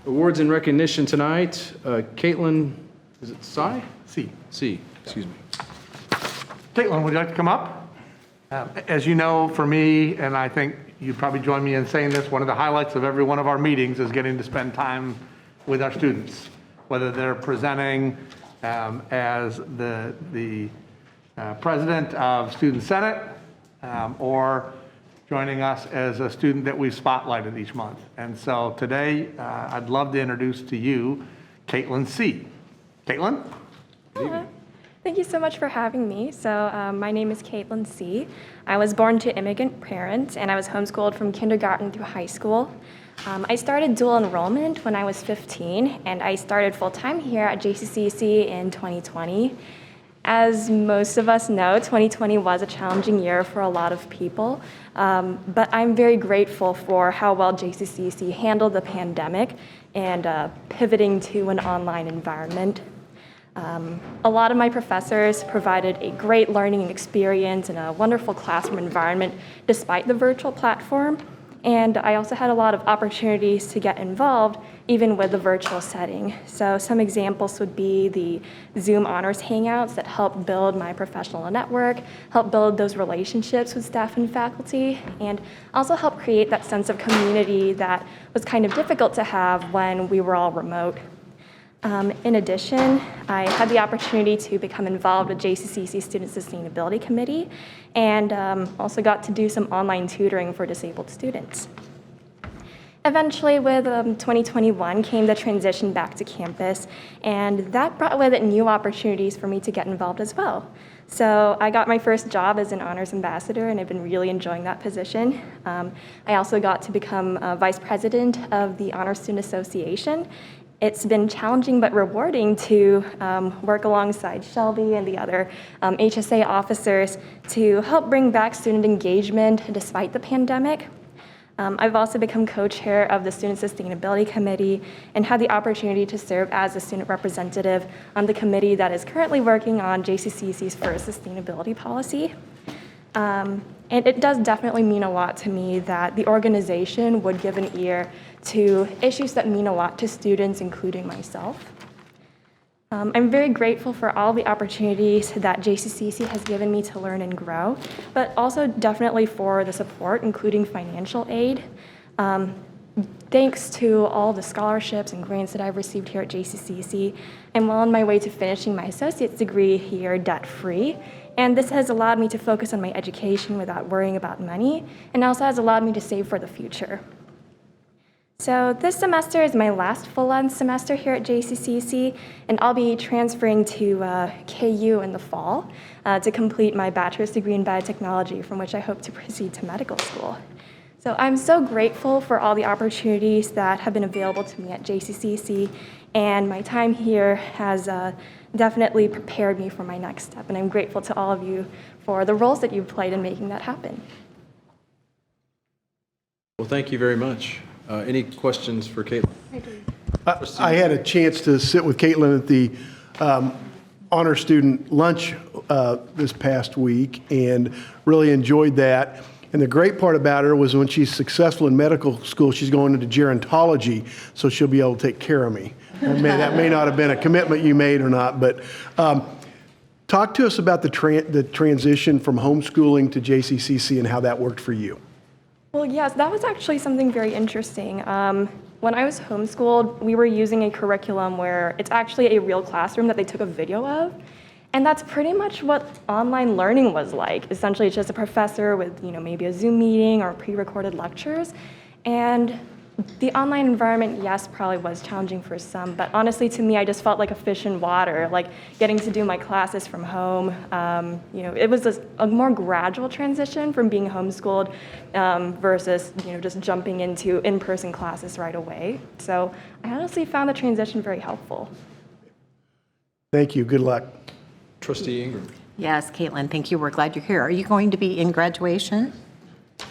Awards and recognition tonight. Kaitlyn, is it C? C. Excuse me. Kaitlyn, would you like to come up? As you know, for me, and I think you'd probably join me in saying this, one of the highlights of every one of our meetings is getting to spend time with our students, whether they're presenting as the president of Student Senate or joining us as a student that we've spotlighted each month. And so today, I'd love to introduce to you Kaitlyn C. Kaitlyn? Hello. Thank you so much for having me. So my name is Kaitlyn C. I was born to immigrant parents, and I was homeschooled from kindergarten through high school. I started dual enrollment when I was 15, and I started full-time here at JCCC in 2020. As most of us know, 2020 was a challenging year for a lot of people, but I'm very grateful for how well JCCC handled the pandemic and pivoting to an online environment. A lot of my professors provided a great learning experience and a wonderful classroom environment despite the virtual platform. And I also had a lot of opportunities to get involved even with the virtual setting. So some examples would be the Zoom Honors Hangouts that helped build my professional network, help build those relationships with staff and faculty, and also help create that sense of community that was kind of difficult to have when we were all remote. In addition, I had the opportunity to become involved with JCCC Student Sustainability Committee and also got to do some online tutoring for disabled students. Eventually, with 2021 came the transition back to campus, and that brought with it new opportunities for me to get involved as well. So I got my first job as an honors ambassador, and I've been really enjoying that position. I also got to become vice president of the Honor Student Association. It's been challenging but rewarding to work alongside Shelby and the other HSA officers to help bring back student engagement despite the pandemic. I've also become co-chair of the Student Sustainability Committee and had the opportunity to serve as a student representative on the committee that is currently working on JCCC's first sustainability policy. And it does definitely mean a lot to me that the organization would give an ear to issues that mean a lot to students, including myself. I'm very grateful for all the opportunities that JCCC has given me to learn and grow, but also definitely for the support, including financial aid. Thanks to all the scholarships and grants that I've received here at JCCC, I'm well on my way to finishing my associate's degree here debt-free. And this has allowed me to focus on my education without worrying about money, and also has allowed me to save for the future. So this semester is my last full-on semester here at JCCC, and I'll be transferring to KU in the fall to complete my bachelor's degree in biotechnology, from which I hope to proceed to medical school. So I'm so grateful for all the opportunities that have been available to me at JCCC, and my time here has definitely prepared me for my next step, and I'm grateful to all of you for the roles that you've played in making that happen. Well, thank you very much. Any questions for Kaitlyn? I had a chance to sit with Kaitlyn at the honor student lunch this past week and really enjoyed that. And the great part about her was when she's successful in medical school, she's going into gerontology, so she'll be able to take care of me. That may not have been a commitment you made or not, but talk to us about the transition from homeschooling to JCCC and how that worked for you. Well, yes, that was actually something very interesting. When I was homeschooled, we were using a curriculum where it's actually a real classroom that they took a video of. And that's pretty much what online learning was like. Essentially, it's just a professor with maybe a Zoom meeting or pre-recorded lectures. And the online environment, yes, probably was challenging for some, but honestly, to me, I just felt like a fish in water, like getting to do my classes from home. It was a more gradual transition from being homeschooled versus just jumping into in-person classes right away. So I honestly found the transition very helpful. Thank you. Good luck. Trustee Ingram. Yes, Kaitlyn, thank you. We're glad you're here. Are you going to be in graduation?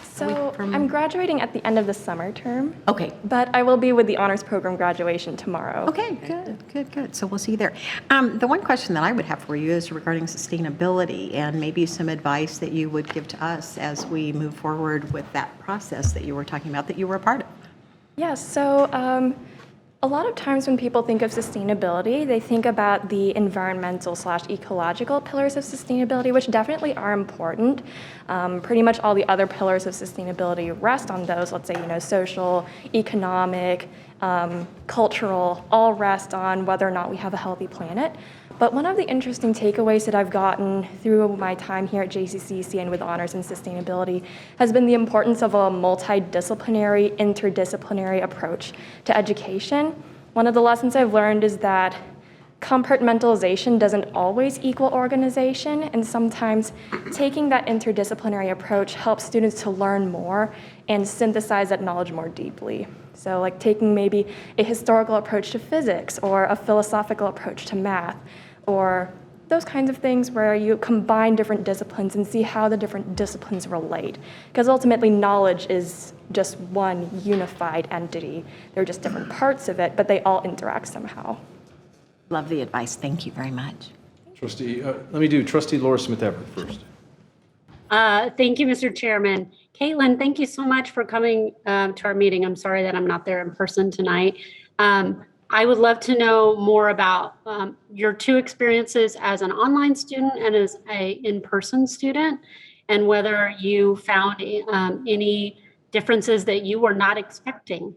So I'm graduating at the end of the summer term. Okay. But I will be with the honors program graduation tomorrow. Okay, good. So we'll see you there. The one question that I would have for you is regarding sustainability and maybe some advice that you would give to us as we move forward with that process that you were talking about that you were a part of. Yeah, so A lot of times when people think of sustainability, they think about the environmental/ecological pillars of sustainability, which definitely are important. Pretty much all the other pillars of sustainability rest on those. Let's say, social, economic, cultural, all rest on whether or not we have a healthy planet. But one of the interesting takeaways that I've gotten through my time here at JCCC and with honors in sustainability has been the importance of a multidisciplinary, interdisciplinary approach to education. One of the lessons I've learned is that compartmentalization doesn't always equal organization, and sometimes taking that interdisciplinary approach helps students to learn more and synthesize that knowledge more deeply. So like taking maybe a historical approach to physics or a philosophical approach to math, or those kinds of things where you combine different disciplines and see how the different disciplines relate. Because ultimately knowledge is just one unified entity. They're just different parts of it, but they all interact somehow. Love the advice. Thank you very much. Trustee, let me do Trustee Laura Smith Everett first. Thank you, Mr. Chairman. Kaitlyn, thank you so much for coming to our meeting. I'm sorry that I'm not there in person tonight. I would love to know more about your two experiences as an online student and as an in-person student, and whether you found any differences that you were not expecting.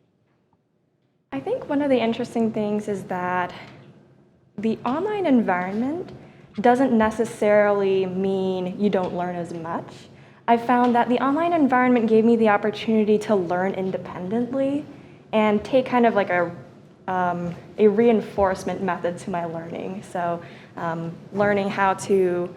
I think one of the interesting things is that the online environment doesn't necessarily mean you don't learn as much. I found that the online environment gave me the opportunity to learn independently and take kind of like a reinforcement method to my learning. So learning how to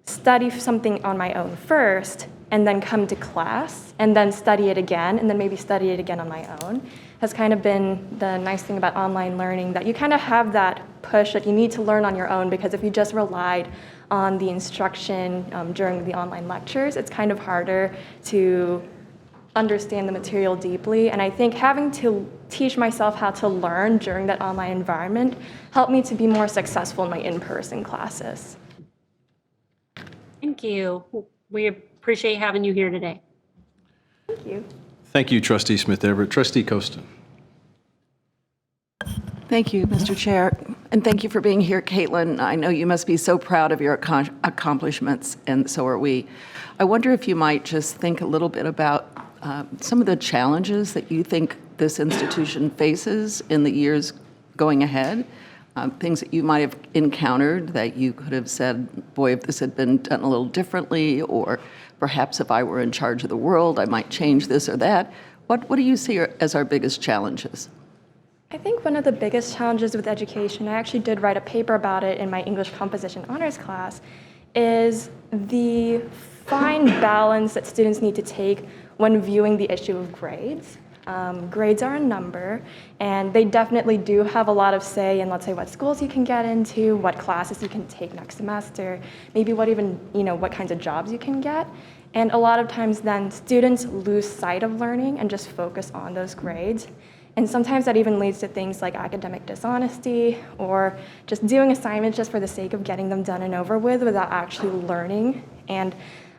study something on my own first and then come to class and then study it again and then maybe study it again on my own has kind of been the nice thing about online learning, that you kind of have that push that you need to learn on your own, because if you just relied on the instruction during the online lectures, it's kind of harder to understand the material deeply. And I think having to teach myself how to learn during that online environment helped me to be more successful in my in-person classes. Thank you. We appreciate having you here today. Thank you. Thank you, Trustee Smith Everett. Trustee Costa. Thank you, Mr. Chair, and thank you for being here, Kaitlyn. I know you must be so proud of your accomplishments, and so are we. I wonder if you might just think a little bit about some of the challenges that you think this institution faces in the years going ahead, things that you might have encountered that you could have said, boy, if this had been done a little differently, or perhaps if I were in charge of the world, I might change this or that. What do you see as our biggest challenges? I think one of the biggest challenges with education, I actually did write a paper about it in my English composition honors class, is the fine balance that students need to take when viewing the issue of grades. Grades are a number, and they definitely do have a lot of say in, let's say, what schools you can get into, what classes you can take next semester, maybe what even, what kinds of jobs you can get. And a lot of times then students lose sight of learning and just focus on those grades. And sometimes that even leads to things like academic dishonesty or just doing assignments just for the sake of getting them done and over with without actually learning. And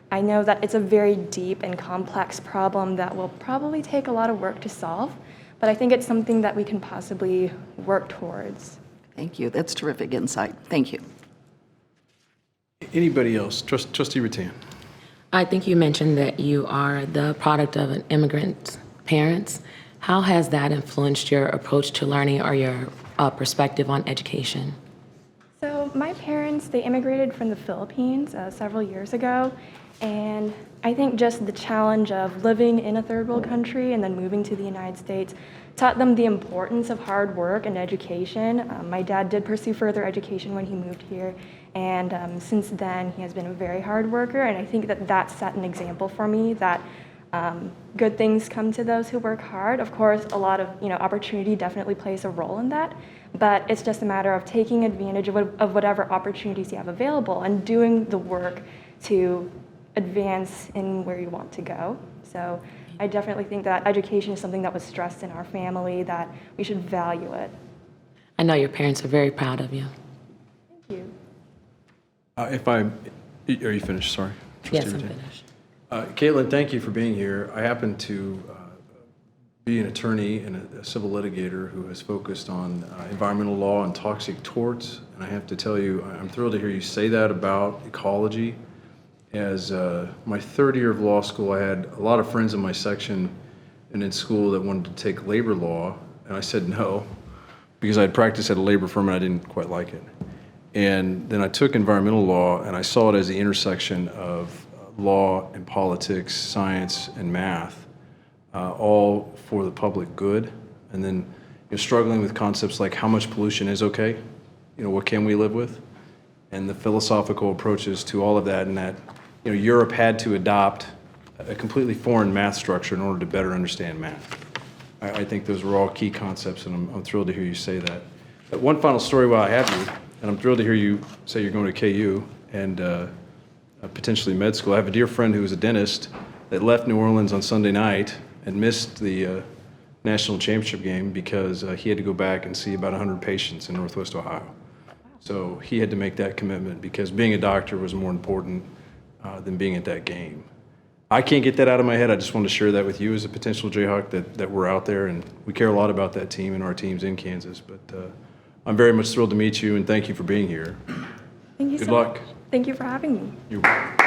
I know that it's a very deep and complex problem that will probably take a lot of work to solve, but I think it's something that we can possibly work towards. Thank you. That's terrific insight. Thank you. Anybody else? Trustee Rattan. I think you mentioned that you are the product of an immigrant parents. How has that influenced your approach to learning or your perspective on education? So my parents, they immigrated from the Philippines several years ago, and I think just the challenge of living in a third world country and then moving to the United States taught them the importance of hard work and education. My dad did pursue further education when he moved here, and since then he has been a very hard worker, and I think that set an example for me that good things come to those who work hard. Of course, a lot of opportunity definitely plays a role in that, but it's just a matter of taking advantage of whatever opportunities you have available and doing the work to advance in where you want to go. So I definitely think that education is something that was stressed in our family, that we should value it. I know your parents are very proud of you. Thank you. Are you finished? Sorry. Yes, Trustee I'm Rattan. finished. Kaitlyn, thank you for being here. I happen to be an attorney and a civil litigator who has focused on environmental law and toxic torts. And I have to tell you, I'm thrilled to hear you say that about ecology. As my third year of law school, I had a lot of friends in my section and in school that wanted to take labor law, and I said no, because I had practiced at a labor firm and I didn't quite like it. And then I took environmental law, and I saw it as the intersection of law and politics, science and math, all for the public good. And then struggling with concepts like how much pollution is okay, what can we live with, and the philosophical approaches to all of that, and that Europe had to adopt a completely foreign math structure in order to better understand math. I think those were all key concepts, and I'm thrilled to hear you say that. But one final story while I have you, and I'm thrilled to hear you say you're going to KU and potentially med school. I have a dear friend who was a dentist that left New Orleans on Sunday night and missed the national championship game because he had to go back and see about 100 patients in Northwest Ohio. So he had to make that commitment because being a doctor was more important than being at that game. I can't get that out of my head. I just wanted to share that with you as a potential Jayhawk that we're out there, and we care a lot about that team and our teams in Kansas. But I'm very much thrilled to meet you, and thank you for being here. Thank you Good so luck. much. Thank you for having me. You're welcome.